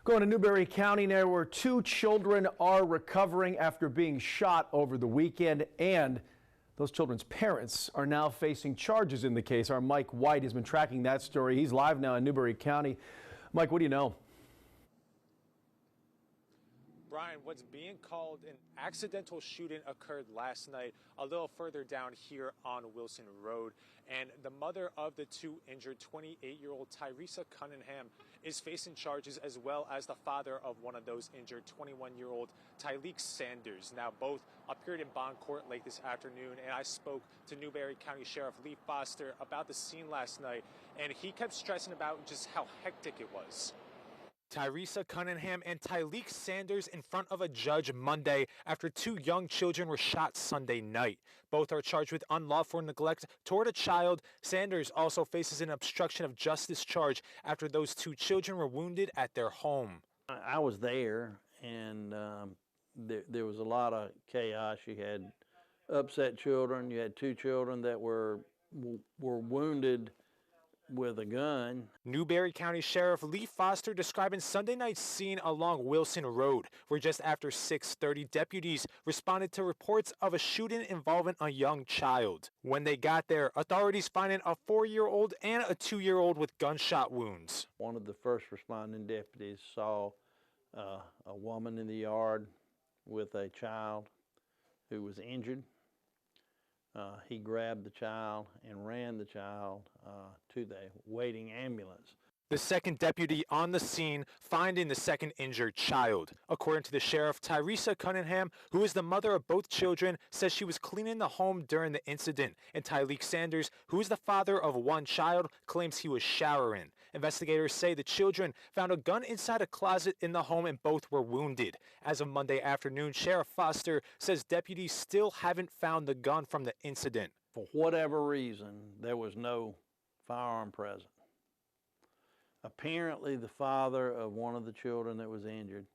Going to Newberry County now, where two children are recovering after being shot over the weekend, and those children's parents are now facing charges in the case. Our Mike White has been tracking that story. He's live now in Newberry County. Mike, what do you know? Brian, what's being called an accidental shooting occurred last night a little further down here on Wilson Road. And the mother of the two injured, 28-year-old Tyresa Cunningham, is facing charges, as well as the father of one of those injured, 21-year-old Tyleik Sanders. Now, both appeared in bond court late this afternoon, and I spoke to Newberry County Sheriff Lee Foster about the scene last night, and he kept stressing about just how hectic it was. Tyresa Cunningham and Tyleik Sanders in front of a judge Monday after two young children were shot Sunday night. Both are charged with unlawful neglect toward a child. Sanders also faces an obstruction of justice charge after those two children were wounded at their home. I was there, and there was a lot of chaos. You had upset children. You had two children that were wounded with a gun. Newberry County Sheriff Lee Foster describing Sunday night's scene along Wilson Road, where just after 6:30, deputies responded to reports of a shooting involving a young child. When they got there, authorities finding a 4-year-old and a 2-year-old with gunshot wounds. One of the first responding deputies saw a woman in the yard with a child who was injured. He grabbed the child and ran the child to the waiting ambulance. The second deputy on the scene finding the second injured child. According to the sheriff, Tyresa Cunningham, who is the mother of both children, says she was cleaning the home during the incident. And Tyleik Sanders, who is the father of one child, claims he was showering. Investigators say the children found a gun inside a closet in the home and both were wounded. As of Monday afternoon, Sheriff Foster says deputies still haven't found the gun from the incident. For whatever reason, there was no firearm present. Apparently, the father of one of the children that was injured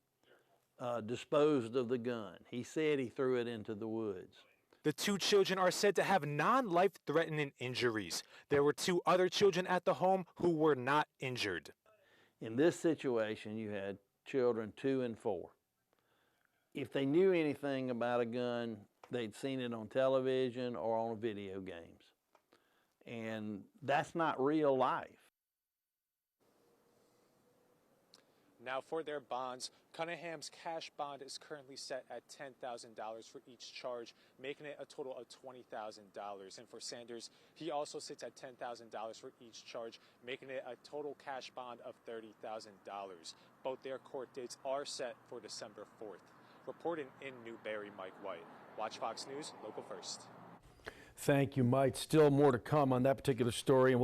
disposed of the gun. He said he threw it into the woods. The two children are said to have non-life-threatening injuries. There were two other children at the home who were not injured. In this situation, you had children 2 and 4. If they knew anything about a gun, they'd seen it on television or on video games. And that's not real life. Now for their bonds, Cunningham's cash bond is currently set at $10,000 for each charge, making it a total of $20,000. And for Sanders, he also sits at $10,000 for each charge, making it a total cash bond of $30,000. Both their court dates are set for December 4th. Reporting in Newberry, Mike White. Watch Fox News, Local First. Thank you, Mike. Still more to come on that particular story.